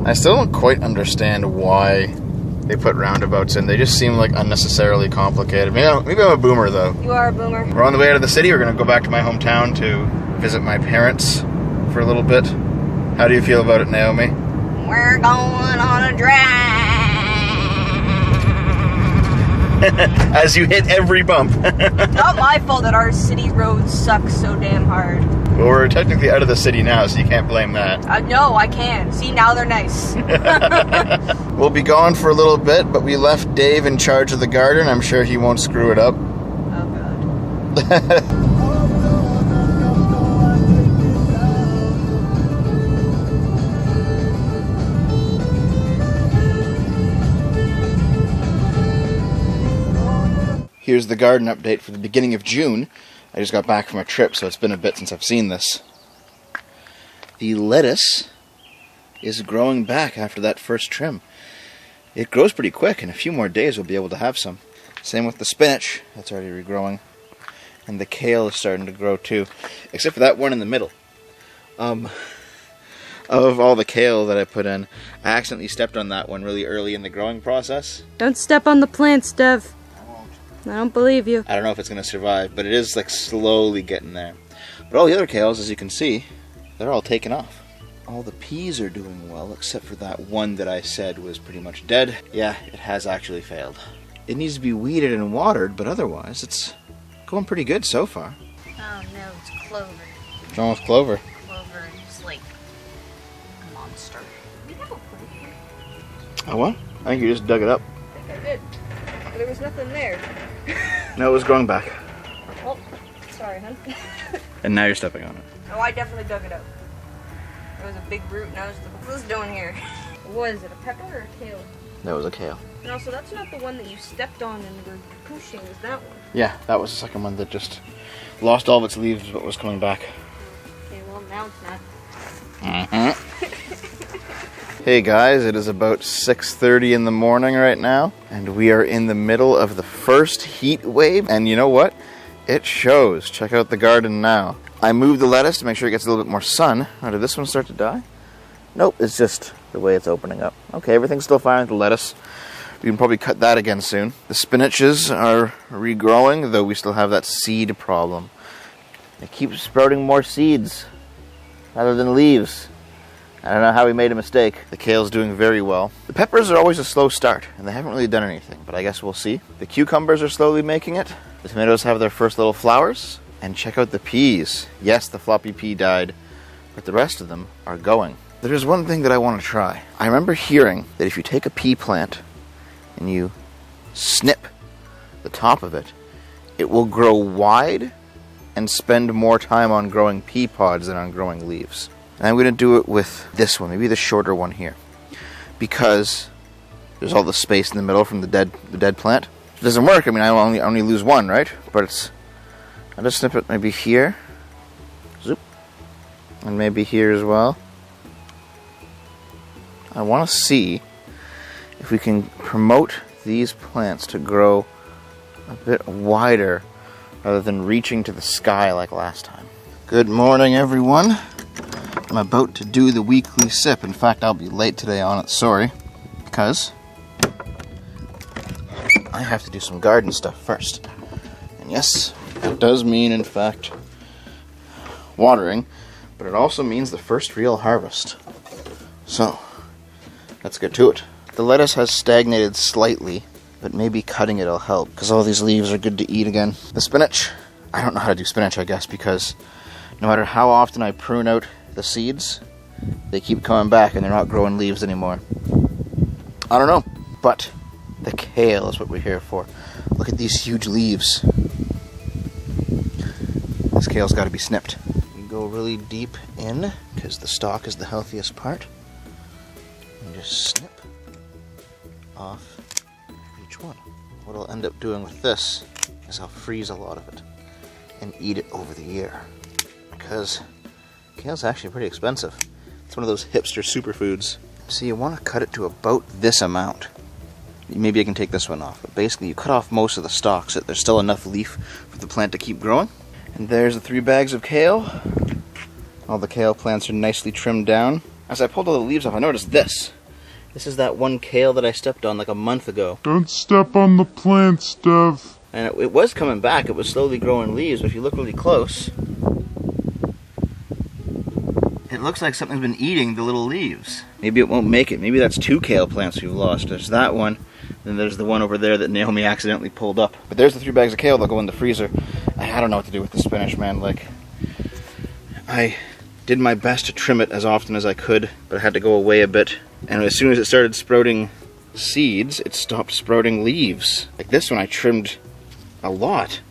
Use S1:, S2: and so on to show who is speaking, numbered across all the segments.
S1: I still don't quite understand why they put roundabouts in. They just seem like unnecessarily complicated. Maybe I'm a boomer, though.
S2: You are a boomer.
S1: We're on the way out of the city. We're going to go back to my hometown to visit my parents for a little bit. How do you feel about it, Naomi?
S2: We're going on a drive.
S1: As you hit every bump.
S2: Not my fault that our city roads suck so damn hard.
S1: Well, we're technically out of the city now, so you can't blame that.
S2: No, I can. See, now they're nice.
S1: We'll be gone for a little bit, but we left Dave in charge of the garden. I'm sure he won't screw it up.
S2: Oh, God.
S1: Here's the garden update for the beginning of June. I just got back from a trip, so it's been a bit since I've seen this. The lettuce is growing back after that first trim. It grows pretty quick. In a few more days we'll be able to have some. Same with the spinach, that's already regrowing. And the kale is starting to grow too, except for that one in the middle. Of all the kale that I put in, I accidentally stepped on that one really early in the growing process.
S2: Don't step on the plants, Dev. I don't believe you.
S1: I don't know if it's going to survive, but it is like slowly getting there. But all the other kales, as you can see, they're all taken off. All the peas are doing well, except for that one that I said was pretty much dead. Yeah, it has actually failed. It needs to be weeded and watered, but otherwise it's going pretty good so far.
S2: Oh no, it's clover.
S1: What's wrong with clover?
S2: Clover is like a monster. We have a plant here.
S1: Oh, what? I think you just dug it up.
S2: I think I did. But there was nothing there.
S1: No, it was growing back.
S2: Oh, sorry, hun.
S1: And now you're stepping on it.
S2: Oh, I definitely dug it up. It was a big root, and I was like, what's this doing here? What is it, a pepper or a kale?
S1: That was a kale.
S2: No, so that's not the one that you stepped on and were pushing, is that one?
S1: Yeah, that was the second one that just lost all of its leaves but was coming back.
S2: Okay, well, now it's not.
S1: Hey guys, it is about 6:30 in the morning right now, and we are in the middle of the first heat wave, and you know what? It shows. Check out the garden now. I moved the lettuce to make sure it gets a little bit more sun. Oh, did this one start to die? Nope, it's just the way it's opening up. Okay, everything's still fine with the lettuce. We can probably cut that again soon. The spinaches are regrowing, though we still have that seed problem. It keeps sprouting more seeds rather than leaves. I don't know how we made a mistake. The kale's doing very well. The peppers are always a slow start, and they haven't really done anything, but I guess we'll see. The cucumbers are slowly making it. The tomatoes have their first little flowers. And check out the peas. Yes, the floppy pea died, but the rest of them are going. There's one thing that I want to try. I remember hearing that if you take a pea plant and you snip the top of it, it will grow wide and spend more time on growing pea pods than on growing leaves. And I'm going to do it with this one, maybe the shorter one here, because there's all the space in the middle from the dead plant. It doesn't work. I mean, I only lose one, right? But I'll just snip it maybe here, zoop, and maybe here as well. I want to see if we can promote these plants to grow a bit wider rather than reaching to the sky like last time. Good morning, everyone. I'm about to do the weekly sip. In fact, I'll be late today on it, sorry, because I have to do some garden stuff first. And yes, it does mean, in fact, watering, but it also means the first real harvest. So, let's get to it. The lettuce has stagnated slightly, but maybe cutting it will help, because all these leaves are good to eat again. The spinach, I don't know how to do spinach, I guess, because no matter how often I prune out the seeds, they keep coming back and they're not growing leaves anymore. I don't know, but the kale is what we're here for. Look at these huge leaves. This kale's got to be snipped. You go really deep in, because the stalk is the healthiest part, and just snip off each one. What I'll end up doing with this is I'll freeze a lot of it and eat it over the year, because kale's actually pretty expensive. It's one of those hipster superfoods. So you want to cut it to about this amount. Maybe I can take this one off, but basically you cut off most of the stalks so that there's still enough leaf for the plant to keep growing. And there's the 3 bags of kale. All the kale plants are nicely trimmed down. As I pulled all the leaves off, I noticed this. This is that one kale that I stepped on like a month ago.
S3: Don't step on the plant, Steph.
S1: And it was coming back. It was slowly growing leaves, but if you look really close, it looks like something's been eating the little leaves. Maybe it won't make it. Maybe that's 2 kale plants we've lost. There's that one, then there's the one over there that Naomi accidentally pulled up. But there's the 3 bags of kale that'll go in the freezer. I don't know what to do with the spinach, man. Like, I did my best to trim it as often as I could, but I had to go away a bit. And as soon as it started sprouting seeds, it stopped sprouting leaves. Like this one I trimmed a lot.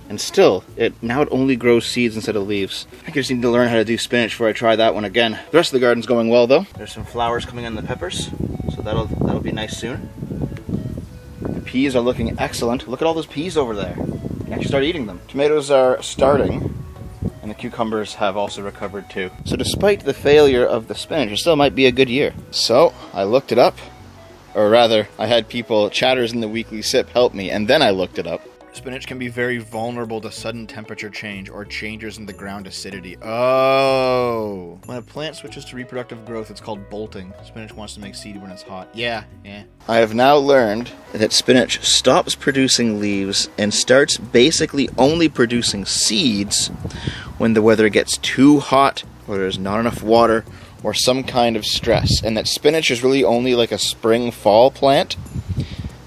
S1: And still, now it only grows seeds instead of leaves. I just need to learn how to do spinach before I try that one again. The rest of the garden's going well though. There's some flowers coming on the peppers, so that'll be nice soon. The peas are looking excellent. Look at all those peas over there. You can actually start eating them. Tomatoes are starting, and the cucumbers have also recovered too. So despite the failure of the spinach, it still might be a good year. So I looked it up, or rather, I had people, chatters in the weekly sip, help me, and then I looked it up. Spinach can be very vulnerable to sudden temperature change or changes in the ground acidity. Oh! When a plant switches to reproductive growth, it's called bolting. Spinach wants to make seed when it's hot. Yeah. I have now learned that spinach stops producing leaves and starts basically only producing seeds when the weather gets too hot, or there's not enough water, or some kind of stress. And that spinach is really only like a spring-fall plant,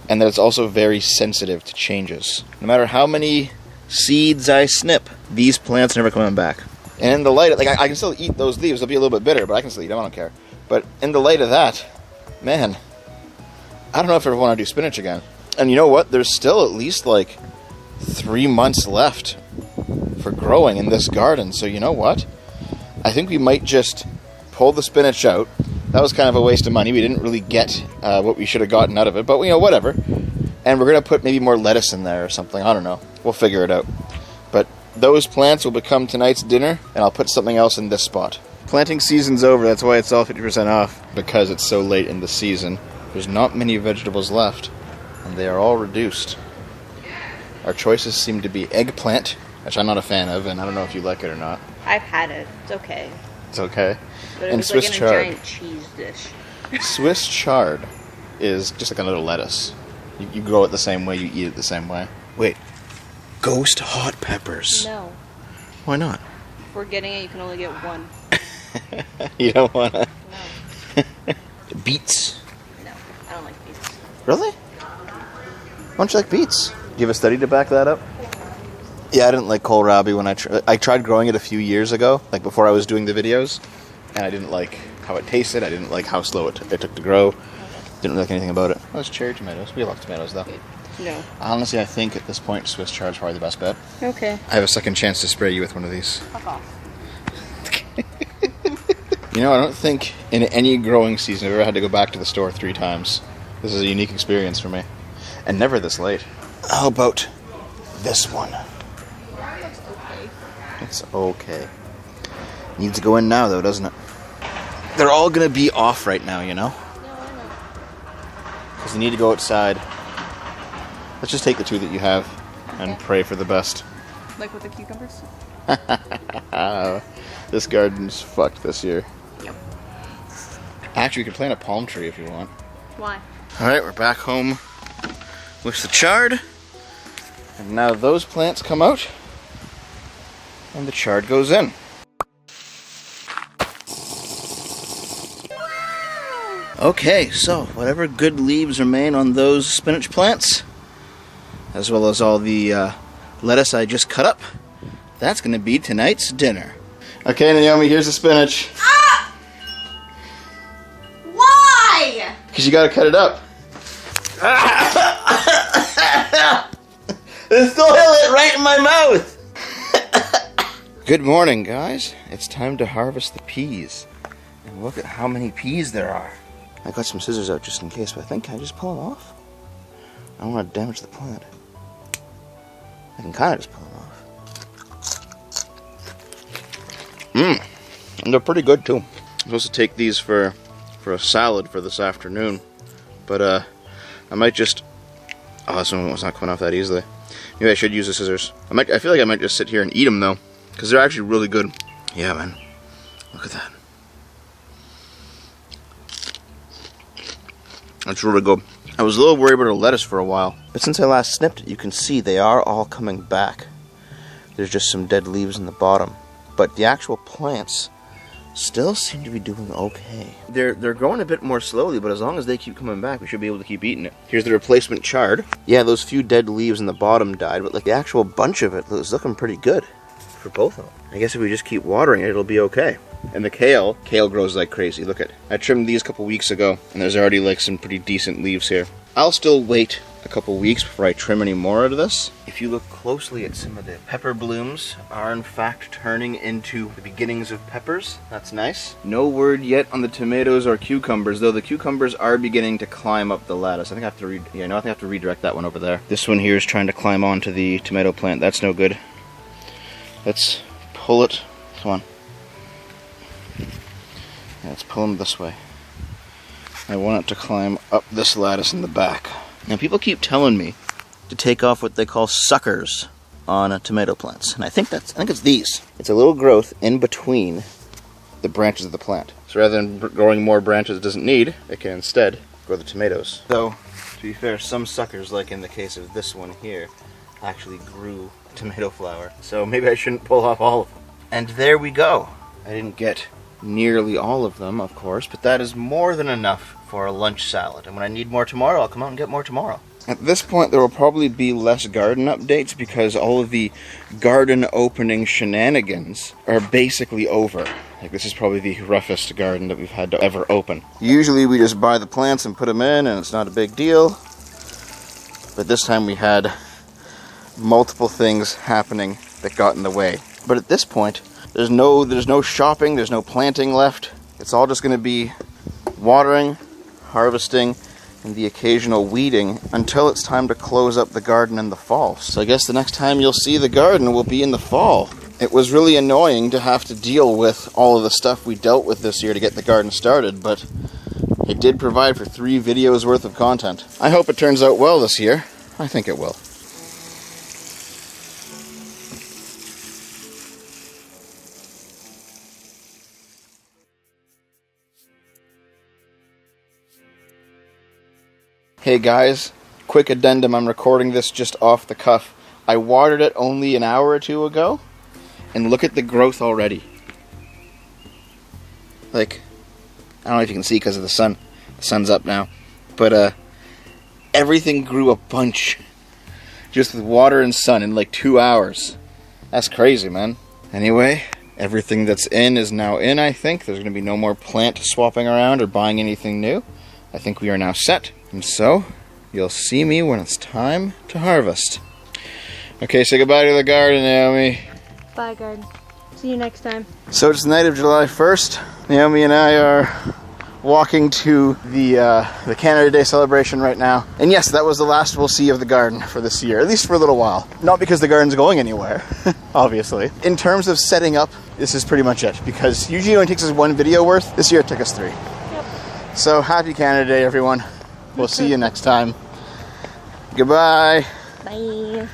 S1: and that it's also very sensitive to changes. No matter how many seeds I snip, these plants are never coming back. And in the light of, like, I can still eat those leaves. They'll be a little bit bitter, but I can still eat them. I don't care. But in the light of that, man, I don't know if I ever want to do spinach again. And you know what? There's still at least like 3 months left for growing in this garden. So you know what? I think we might just pull the spinach out. That was kind of a waste of money. We didn't really get what we should have gotten out of it, but you know, whatever. And we're going to put maybe more lettuce in there or something. I don't know. We'll figure it out. But those plants will become tonight's dinner, and I'll put something else in this spot. Planting season's over. That's why it's all 50% off, because it's so late in the season. There's not many vegetables left, and they are all reduced. Our choices seem to be eggplant, which I'm not a fan of, and I don't know if you like it or not.
S2: I've had it. It's okay.
S1: It's okay.
S2: But it
S1: and
S2: was
S1: Swiss
S2: like in
S1: chard.
S2: a giant cheese dish.
S1: Swiss chard is just like another lettuce. You grow it the same way, you eat it the same way. Wait, ghost hot peppers.
S2: No.
S1: Why not?
S2: If we're getting it, you can only get one.
S1: You don't want to?
S2: No.
S1: Beets.
S2: No, I don't like beets.
S1: Really? Why don't you like beets? Do you have a study to back that up? Yeah, I didn't like kohlrabi when I tried growing it a few years ago, like before I was doing the videos, and I didn't like how it tasted. I didn't like how slow it took to grow. Didn't like anything about it. Oh, it's cherry tomatoes. We love tomatoes, though.
S2: No.
S1: Honestly, I think at this point, Swiss chard's probably the best bet.
S2: Okay.
S1: I have a second chance to spray you with one of these.
S2: Fuck off.
S1: You know, I don't think in any growing season I've ever had to go back to the store 3 times. This is a unique experience for me. And never this late. How about this one?
S2: That looks okay.
S1: It's okay. Needs to go in now, though, doesn't it? They're all going to be off right now, you know?
S2: No, I know.
S1: Because they need to go outside. Let's just take the 2 that you have and pray for the best.
S2: Like with the cucumbers?
S1: This garden's fucked this year.
S2: Yep.
S1: Actually, we could plant a palm tree if you want.
S2: Why?
S1: Alright, we're back home with the chard. And now those plants come out. And the chard goes in. Okay, so whatever good leaves remain on those spinach plants, as well as all the lettuce I just cut up, that's going to be tonight's dinner. Okay, Naomi, here's the spinach.
S2: Ah! Why?
S1: Because you got to cut it up. It still held it right in my mouth. Good morning, guys. It's time to harvest the peas. And look at how many peas there are. I got some scissors out just in case, but I think, can I just pull them off? I don't want to damage the plant. I can kind of just pull them off. And they're pretty good too. I'm supposed to take these for a salad for this afternoon, but I might just. Oh, this one was not coming off that easily. Maybe I should use the scissors. I feel like I might just sit here and eat them though, because they're actually really good. Yeah, man. Look at that. That's really good. I was a little worried about our lettuce for a while, but since I last snipped it, you can see they are all coming back. There's just some dead leaves in the bottom, but the actual plants still seem to be doing okay. They're growing a bit more slowly, but as long as they keep coming back, we should be able to keep eating it. Here's the replacement chard. Yeah, those few dead leaves in the bottom died, but like the actual bunch of it is looking pretty good for both of them. I guess if we just keep watering it, it'll be okay. And the kale grows like crazy. Look at it. I trimmed these a couple weeks ago, and there's already like some pretty decent leaves here. I'll still wait a couple weeks before I trim any more out of this. If you look closely at some of the pepper blooms are in fact turning into the beginnings of peppers. That's nice. No word yet on the tomatoes or cucumbers, though the cucumbers are beginning to climb up the lattice. I think I have to I have to redirect that one over there. This one here is trying to climb onto the tomato plant. That's no good. Let's pull it. Come on. Yeah, let's pull them this way. I want it to climb up this lattice in the back. Now people keep telling me to take off what they call suckers on tomato plants, and I think it's these. It's a little growth in between the branches of the plant. So rather than growing more branches it doesn't need, it can instead grow the tomatoes. Though, to be fair, some suckers, like in the case of this one here, actually grew tomato flower. So maybe I shouldn't pull off all of them. And there we go. I didn't get nearly all of them, of course, but that is more than enough for a lunch salad. And when I need more tomorrow, I'll come out and get more tomorrow. At this point, there will probably be less garden updates because all of the garden opening shenanigans are basically over. Like, this is probably the roughest garden that we've had to ever open. Usually we just buy the plants and put them in and it's not a big deal. But this time we had multiple things happening that got in the way. But at this point, there's no shopping, there's no planting left. It's all just going to be watering, harvesting, and the occasional weeding until it's time to close up the garden in the fall. So I guess the next time you'll see the garden will be in the fall. It was really annoying to have to deal with all of the stuff we dealt with this year to get the garden started, but it did provide for 3 videos worth of content. I hope it turns out well this year. I think it will. Hey guys, quick addendum, I'm recording this just off the cuff. I watered it only an hour or 2 ago, and look at the growth already. Like, I don't know if you can see because of the sun. The sun's up now. But everything grew a bunch. Just with water and sun in like 2 hours. That's crazy, man. Anyway, everything that's in is now in, I think. There's going to be no more plant swapping around or buying anything new. I think we are now set. And so, you'll see me when it's time to harvest. Okay, say goodbye to the garden, Naomi.
S2: Bye, garden. See you next time.
S1: So it's the night of July 1st. Naomi and I are walking to the Canada Day celebration right now. And yes, that was the last we'll see of the garden for this year, at least for a little while. Not because the garden's going anywhere, obviously. In terms of setting up, this is pretty much it, because usually it only takes us 1 video worth. This year it took us 3. Yep. So happy Canada Day, everyone. We'll see you next time. Goodbye.
S2: Bye.